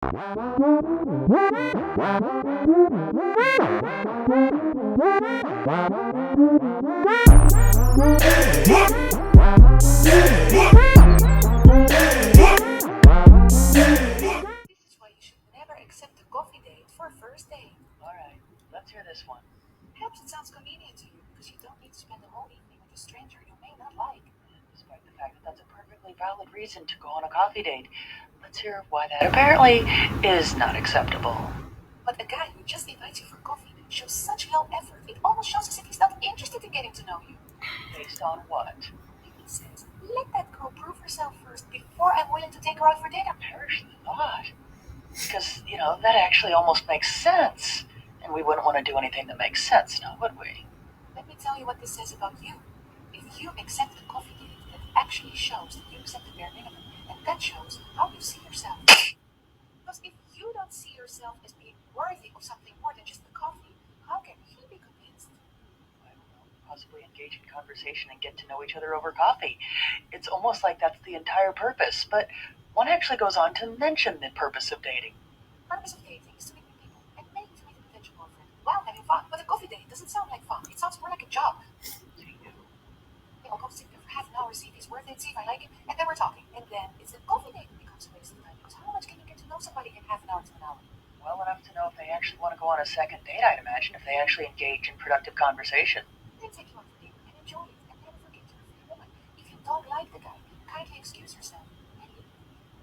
This is why you should never accept a coffee date for a first date. Alright, let's hear this one. Perhaps it sounds convenient to you because you don't need to spend the whole evening with a stranger you may not like. Despite the fact that that's a perfectly valid reason to go on a coffee date, let's hear why that apparently is not acceptable. But a guy who just invites you for coffee shows such low effort, it almost shows as if he's not interested in getting to know you. Based on what? He says, let that girl prove herself first before I'm willing to take her out for dinner. Perish the thought. Because, that actually almost makes sense. And we wouldn't want to do anything that makes sense, now would we? Let me tell you what this says about you. If you accept a coffee date, that actually shows that you accept the bare minimum, and that shows how you see yourself. Because if you don't see yourself as being worthy of something more than just the coffee, how can he be convinced? I don't know, possibly engage in conversation and get to know each other over coffee. It's almost like that's the entire purpose, but one actually goes on to mention the purpose of dating. The purpose of dating is to meet new people and maybe to meet a potential girlfriend while having fun. But a coffee date doesn't sound like fun. It sounds more like a job. To you. I'll go sit there for half an hour, see if he's worth it, see if I like him, and then we're talking. And then it's a coffee date that becomes a waste of time. Because how much can you get to know somebody in half an hour to an hour? Well enough to know if they actually want to go on a second date, I'd imagine, if they actually engage in productive conversation. Then take you out for dinner and enjoy it and never forget you're a free woman. If you don't like the guy, kindly excuse yourself and leave.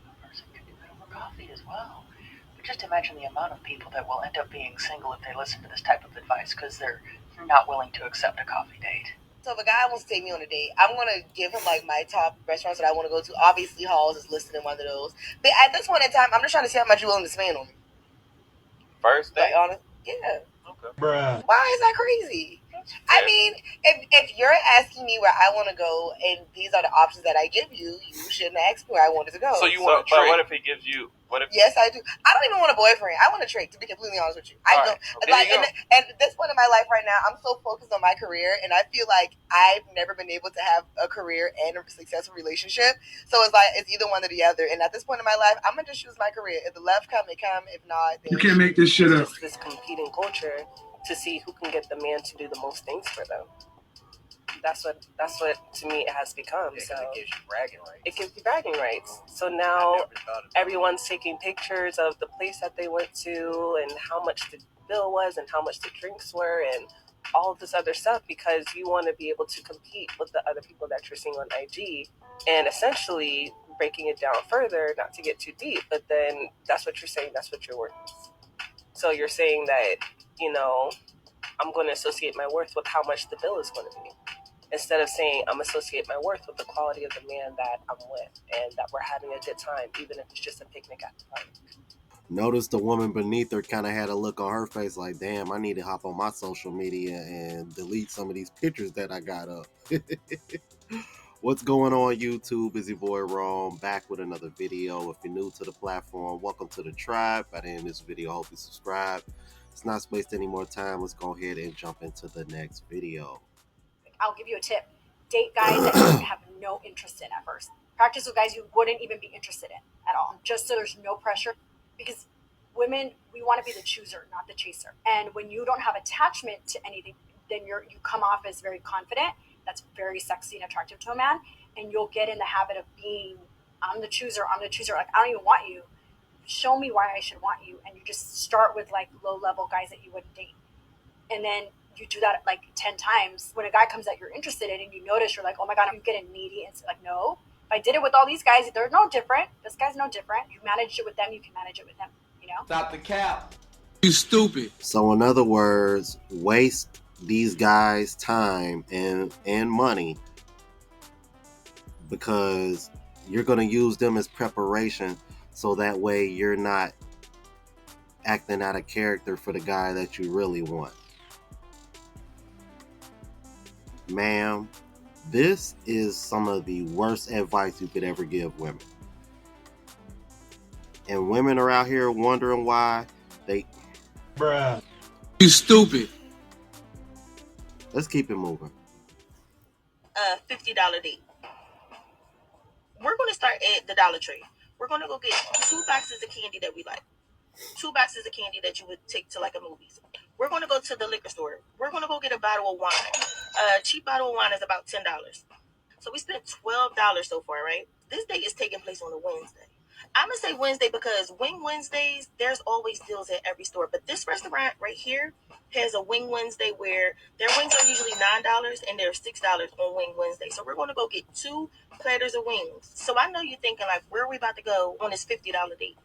A person can do that over coffee as well. But just imagine the amount of people that will end up being single if they listen to this type of advice because they're not willing to accept a coffee date. So if a guy wants to take me on a date, I'm gonna give him like my top restaurants that I want to go to. Obviously, Halls is listed in one of those. But at this point in time, I'm just trying to see how much you're willing to spend on me. First Like date? honest, yeah. Okay. Bruh. Why is that crazy? I mean, if you're asking me where I want to go and these are the options that I give you, you shouldn't ask me where I wanted to go. So you want a but treat? what What if he gives you? What if? Yes, I do. I don't even want a boyfriend. I want a trick, to be completely honest with you. I All don't. right. Like, There you and at this point in my life right now, I'm so focused on my career, and I feel like I've never been able to have a career and a successful relationship. So it's like, it's either one or the other. And at this point in my life, I'm going to just choose my career. If the left come, it come. If not, then You can't make this shit up. It's just this competing culture to see who can get the man to do the most things for them. That's what to me it has become. Yeah, 'cause so it gives you bragging rights. it gives you bragging rights. So I now never thought of that. everyone's taking pictures of the place that they went to and how much the bill was and how much the drinks were and all of this other stuff because you want to be able to compete with the other people that you're seeing on IG and essentially breaking it down further, not to get too deep, but then that's what you're saying, that's what your worth is. So you're saying that, I'm going to associate my worth with how much the bill is going to be. Instead of saying I'm associate my worth with the quality of the man that I'm with and that we're having a good time, even if it's just a picnic at the park. Notice the woman beneath her kind of had a look on her face like, damn, I need to hop on my social media and delete some of these pictures that I got up. What's going on, YouTube? It's your boy Rome, back with another video. If you're new to the platform, welcome to the tribe. By the end of this video, I hope you subscribe. Let's not waste any more time. Let's go ahead and jump into the next video. I'll give you a tip. Date guys that you have no interest in at first. Practice with guys you wouldn't even be interested in at all. Just so there's no pressure. Because women, we want to be the chooser, not the chaser. And when you don't have attachment to anything, then you come off as very confident. That's very sexy and attractive to a man. And you'll get in the habit of being, I'm the chooser. Like, I don't even want you. Show me why I should want you. And you just start with like low-level guys that you wouldn't date. And then you do that like 10 times. When a guy comes that you're interested in and you notice, you're like, oh my God, I'm getting needy. And it's like, no, if I did it with all these guys, they're no different. This guy's no different. You managed it with them, you can manage it with him, Stop the cap. You stupid. So in other words, waste these guys' time and money because you're going to use them as preparation so that way you're not acting out of character for the guy that you really want. Ma'am, this is some of the worst advice you could ever give women. And women are out here wondering why they... Bruh. You stupid. Let's keep it moving. $50 date. We're going to start at the Dollar Tree. We're going to go get 2 boxes of candy that we like. 2 boxes of candy that you would take to like a movies. We're going to go to the liquor store. We're going to go get a bottle of wine. A cheap bottle of wine is about $10. So we spent $12 so far, right? This date is taking place on a Wednesday. I'm gonna say Wednesday because Wing Wednesdays, there's always deals at every store. But this restaurant right here has a Wing Wednesday where their wings are usually $9 and they're $6 on Wing Wednesday. So we're gonna go get 2 platters of wings. So I know you're thinking like, where are we about to go on this $50 date?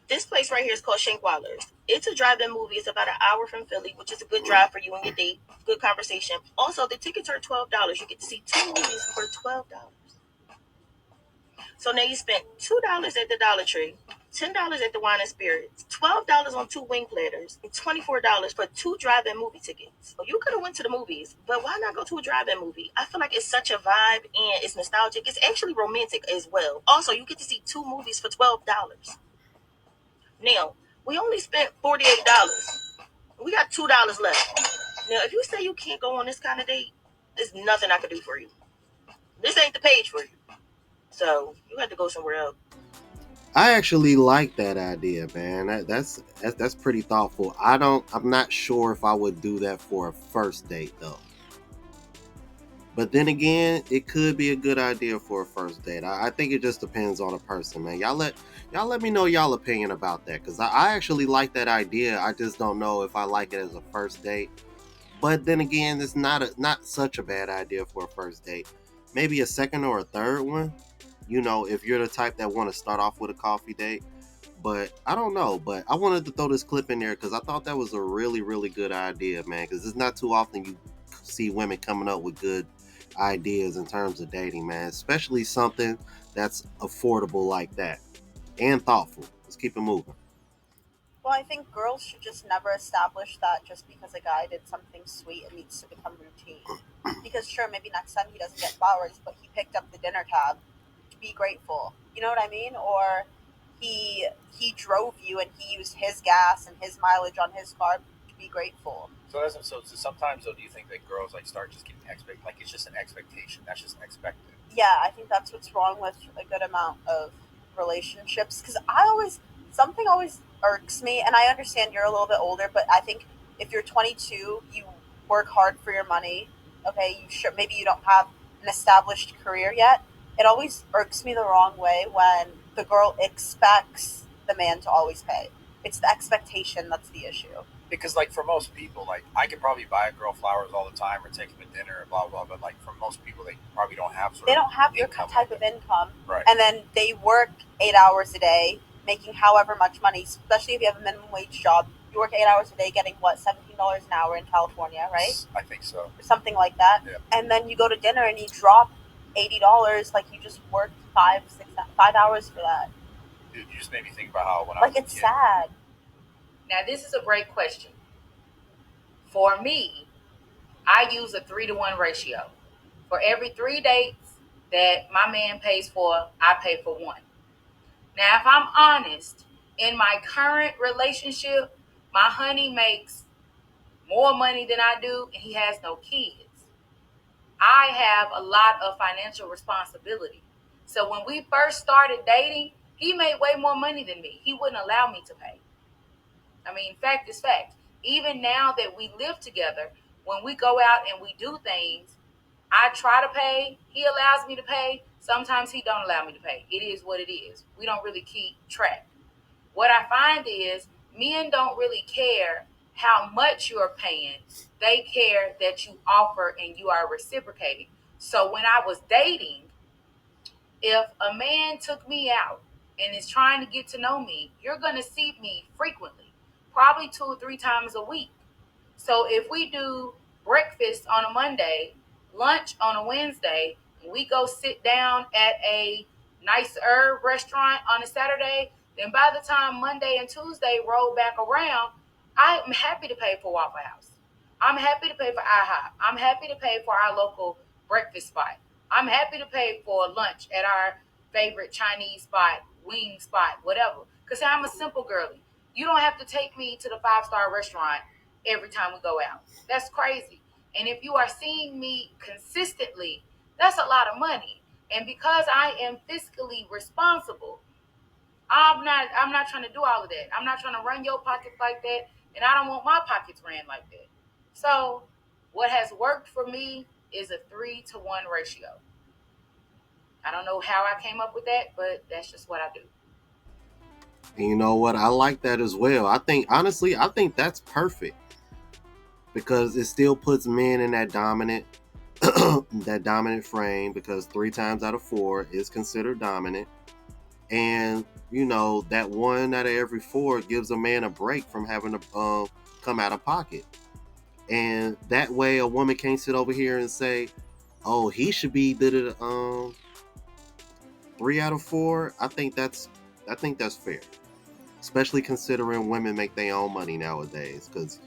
This place right here is called Shankweiler's. It's a drive-in movie. It's about an hour from Philly, which is a good drive for you and your date. Good conversation. Also, the tickets are $12. You get to see 2 movies for $12. So now you spent $2 at the Dollar Tree, $10 at the Wine and Spirits, $12 on 2 wing platters, and $24 for 2 drive-in movie tickets. You could have went to the movies, but why not go to a drive-in movie? I feel like it's such a vibe and it's nostalgic. It's actually romantic as well. Also, you get to see 2 movies for $12. Now, we only spent $48. We got $2 left. Now, if you say you can't go on this kind of date, there's nothing I can do for you. This ain't the page for you. So you have to go somewhere else. I actually like that idea, man. That's pretty thoughtful. I'm not sure if I would do that for a first date though. But then again, it could be a good idea for a first date. I think it just depends on a person, man. Y'all let me know y'all opinion about that, because I actually like that idea. I just don't know if I like it as a first date. But then again, it's not such a bad idea for a first date. Maybe a second or a third one. If you're the type that want to start off with a coffee date. But I don't know. But I wanted to throw this clip in there because I thought that was a really, really good idea, man. Because it's not too often you see women coming up with good ideas in terms of dating, man. Especially something that's affordable like that and thoughtful. Let's keep it moving. Well, I think girls should just never establish that just because a guy did something sweet, it needs to become routine. Because sure, maybe next time he doesn't get flowers, but he picked up the dinner tab. Be grateful. You know what I mean? Or he drove you and he used his gas and his mileage on his car. Be grateful. So sometimes though, do you think that girls like start just getting like it's just an expectation? That's just expected. Yeah, I think that's what's wrong with a good amount of relationships. Because something always irks me, and I understand you're a little bit older, but I think if you're 22, you work hard for your money. Okay, maybe you don't have an established career yet. It always irks me the wrong way when the girl expects the man to always pay. It's the expectation that's the issue. Because like for most people, like I could probably buy a girl flowers all the time or take them to dinner, blah blah. But like for most people, they probably don't have They don't have your type of income, right? And then they work 8 hours a day, making however much money. Especially if you have a minimum wage job, you work 8 hours a day, getting what, $17 an hour in California, right? I think so. Or something like that. Yeah. And then you go to dinner and you drop $80, like you just worked 5 hours for that. Dude, you just made me think about how when like it's sad. Now, this is a great question. For me, I use a 3-to-1 ratio. For every 3 dates that my man pays for, I pay for 1. Now, if I'm honest, in my current relationship, my honey makes more money than I do, and he has no kids. I have a lot of financial responsibility. So when we first started dating, he made way more money than me. He wouldn't allow me to pay. I mean, fact is fact. Even now that we live together, when we go out and we do things, I try to pay. He allows me to pay. Sometimes he don't allow me to pay. It is what it is. We don't really keep track. What I find is men don't really care how much you're paying. They care that you offer and you are reciprocating. So when I was dating, if a man took me out and is trying to get to know me, you're going to see me frequently, probably 2 or 3 times a week. So if we do breakfast on a Monday, lunch on a Wednesday, and we go sit down at a nice herb restaurant on a Saturday, then by the time Monday and Tuesday roll back around, I'm happy to pay for Waffle House. I'm happy to pay for IHOP. I'm happy to pay for our local breakfast spot. I'm happy to pay for lunch at our favorite Chinese spot, wing spot, whatever. Because I'm a simple girly. You don't have to take me to the 5-star restaurant every time we go out. That's crazy. And if you are seeing me consistently, that's a lot of money. And because I am fiscally responsible, I'm not trying to do all of that. I'm not trying to run your pockets like that, and I don't want my pockets ran like that. So what has worked for me is a 3-to-1 ratio. I don't know how I came up with that, but that's just what I do. And you know what? I like that as well. I think honestly, I think that's perfect because it still puts men in that dominant that dominant frame because 3 times out of 4 is considered dominant. And you know that 1 out of every 4 gives a man a break from having to come out of pocket. And that way a woman can't sit over here and say, oh, he should be 3 out of 4. I think that's fair, especially considering women make their own money nowadays. Because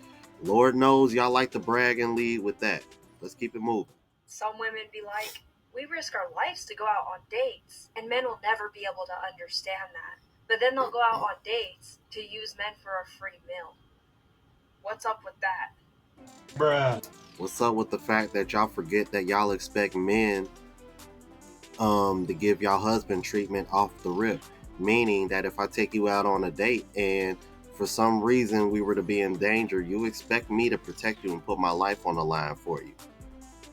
Lord knows y'all like to brag and lead with that. Let's keep it moving. Some women be like, we risk our lives to go out on dates, and men will never be able to understand that. But then they'll go out on dates to use men for a free meal. What's up with that? Bruh. What's up with the fact that y'all forget that y'all expect men to give y'all husband treatment off the rip? Meaning that if I take you out on a date and for some reason we were to be in danger, you expect me to protect you and put my life on the line for you.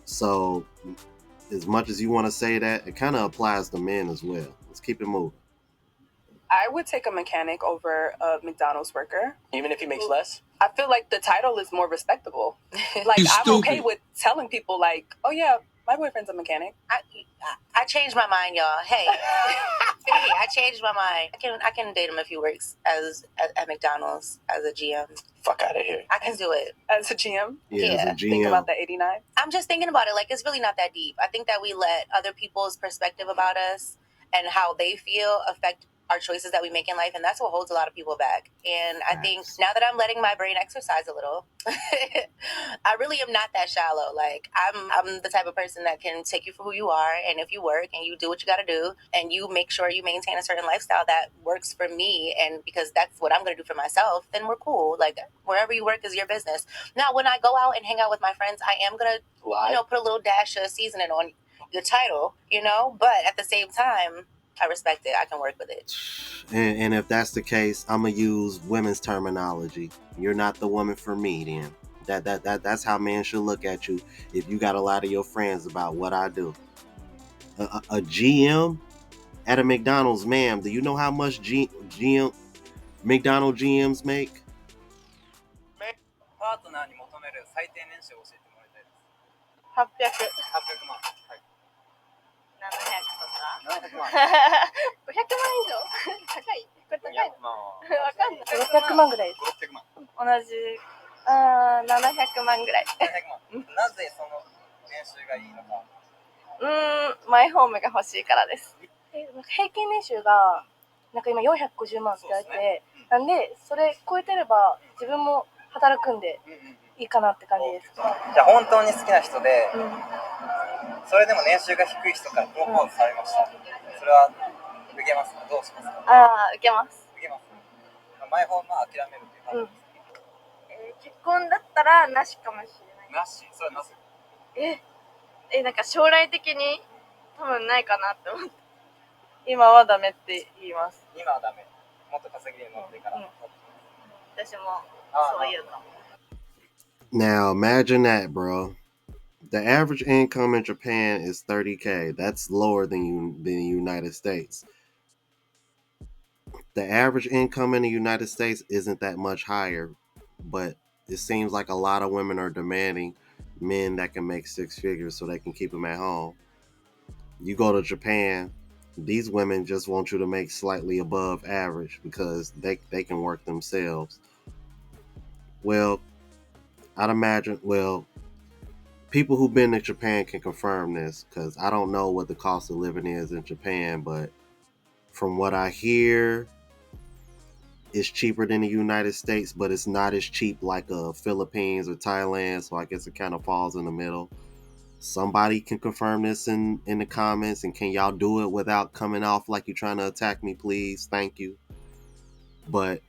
So as much as you want to say that, it kind of applies to men as well. Let's keep it moving. I would take a mechanic over a McDonald's worker. Even if he makes less? I feel like the title is more respectable. Like, You I'm okay stupid. with telling people, like, oh yeah, my boyfriend's a mechanic. I changed my mind, y'all. Hey, hey, I changed my mind. I can date him if he works at McDonald's as a GM. Fuck out of here. I can do it. As a GM, Yeah, as a Yeah. GM. think about the 89. I'm just thinking about it. Like, it's really not that deep. I think that we let other people's perspective about us and how they feel affect our choices that we make in life, and that's what holds a lot of people back. And I think now that I'm letting my brain exercise a little, I really am not that shallow. Like, I'm the type of person that can take you for who you are, and if you work and you do what you got to do, and you make sure you maintain a certain lifestyle that works for me, and because that's what I'm going to do for myself, then we're cool. Like, wherever you work is your business. Now, when I go out and hang out with my friends, I am going to, put a little dash of seasoning on the title, but at the same time, I respect it. I can work with it. And if that's the case, I'm gonna use women's terminology. You're not the woman for me, then. That's how men should look at you. If you got a lot of your friends about what I do, a GM at a McDonald's, ma'am. Do you know how much GM McDonald GMs make? パートナーに求める最低年収を教えてもらいたいです。800。800万。はい。 700とか。 700万。500万以上高いこれ高いのまあ、わかんない。600万ぐらいです。 5、600万。同じ。700万ぐらい。700万。なぜその年収がいいのか。マイホームが欲しいからです。平均年収がなんか今450万って言われて、なんでそれ超えてれば自分も働くんでいいかなって感じです。じゃあ本当に好きな人で、それでも年収が低い人からプロポーズされました。それは受けますか？どうしますか？受けます。受けます。マイホームは諦めるっていう感じです。結婚だったらなしかもしれない。なし？それはなぜ？なんか将来的に多分ないかなって思って。今はダメって言います。今はダメ。もっと稼ぎで乗ってから。私もそういうの。Now imagine that, bro. The average income in Japan is $30K. That's lower than the United States. The average income in the United States isn't that much higher, but it seems like a lot of women are demanding men that can make 6 figures so they can keep them at home. You go to Japan, these women just want you to make slightly above average because they can work themselves. Well, I'd imagine, people who've been to Japan can confirm this because I don't know what the cost of living is in Japan, but from what I hear, it's cheaper than the United States, but it's not as cheap like Philippines or Thailand, so I guess it kind of falls in the middle. Somebody can confirm this in the comments, and can y'all do it without coming off like you're trying to attack me, please? Thank you. But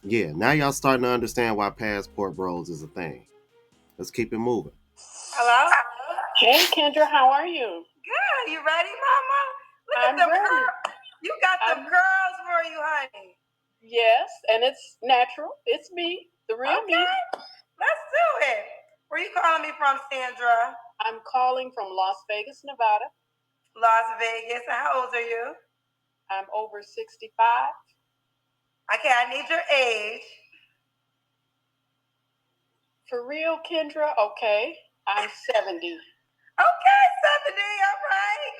yeah, now y'all starting to understand why passport bros is a thing. Let's keep it moving. Hello? Hey, Kendra, how are you? Good. You ready, Mama? Look I'm at them ready. You got them curls for you, honey. Yes, and it's natural. It's me, the real me. Let's do it. Where you calling me from, Sandra? I'm calling from Las Vegas, Nevada. Las Vegas. And how old are you? I'm over 65. Okay, I need your age. For real, Kendra? Okay, I'm 70. Okay, 70. All right.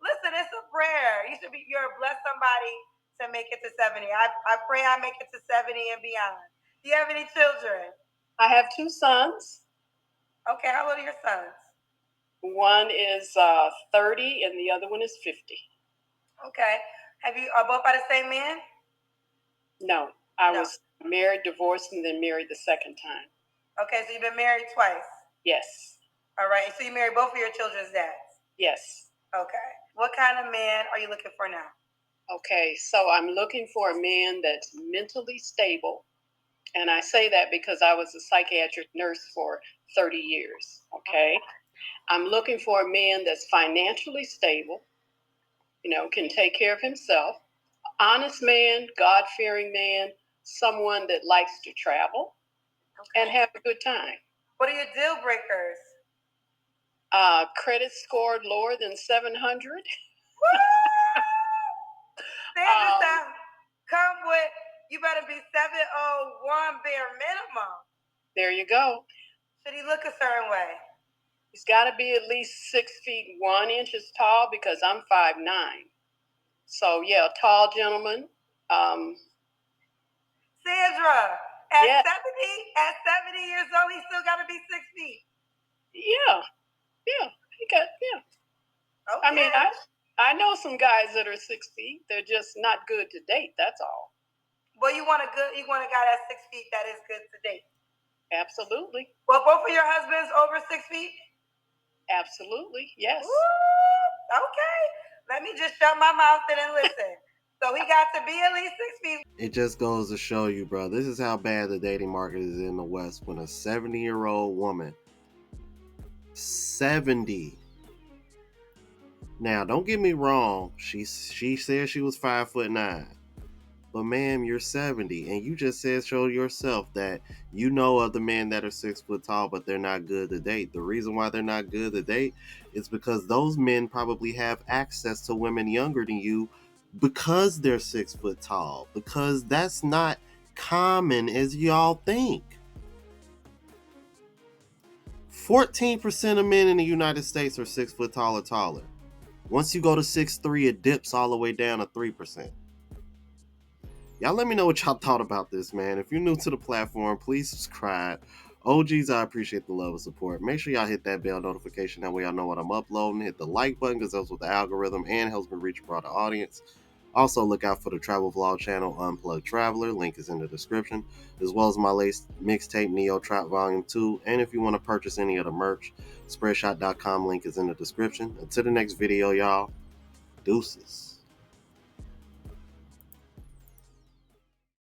Listen, it's a prayer. You're bless somebody to make it to 70. I pray I make it to 70 and beyond. Do you have any children? I have 2 sons. Okay, how old are your sons? One is 30 and the other one is 50. Okay. Are both by the same man? No, I was married, divorced, and then married the second time. Okay, so you've been married twice? Yes. All right, so you married both of your children's dads? Yes. Okay. What kind of man are you looking for now? Okay, so I'm looking for a man that's mentally stable. And I say that because I was a psychiatric nurse for 30 years, okay? I'm looking for a man that's financially stable, can take care of himself, honest man, God-fearing man, someone that likes to travel and have a good time. What are your deal breakers? Credit scored lower than 700. Sandra, come with, you better be 701 bare minimum. There you go. Should he look a certain way? He's got to be at least 6 feet 1 inches tall because I'm 5'9". So yeah, tall gentleman. Sandra, at 70 years old, he still got to be 6 feet. Yeah, he got. Okay. I mean, I know some guys that are 6 feet. They're just not good to date. That's all. Well, you want a guy that's 6 feet that is good to date. Absolutely. Well, both of your husbands over 6 feet? Absolutely, yes. Woo! Okay. Let me just shut my mouth and listen. So he got to be at least 6 feet. It just goes to show you, bro, this is how bad the dating market is in the West. When a 70-year-old woman, 70. Now, don't get me wrong. She said she was 5'9". But ma'am, you're 70, and you just said show yourself that you know other men that are 6 foot tall, but they're not good to date. The reason why they're not good to date is because those men probably have access to women younger than you because they're 6 foot tall. Because that's not common as y'all think. 14% of men in the United States are 6 foot tall or taller. Once you go to 6'3", it dips all the way down to 3%. Y'all let me know what y'all thought about this, man. If you're new to the platform, please subscribe. OGs, I appreciate the love and support. Make sure y'all hit that bell notification. That way y'all know what I'm uploading. Hit the like button because helps with the algorithm and helps me reach a broader audience. Also, look out for the travel vlog channel, Unplugged Traveler. Link is in the description. As well as my latest mixtape, Neo Trap Volume 2. And if you want to purchase any of the merch, Spreadshot.com link is in the description. Until the next video, y'all. Deuces.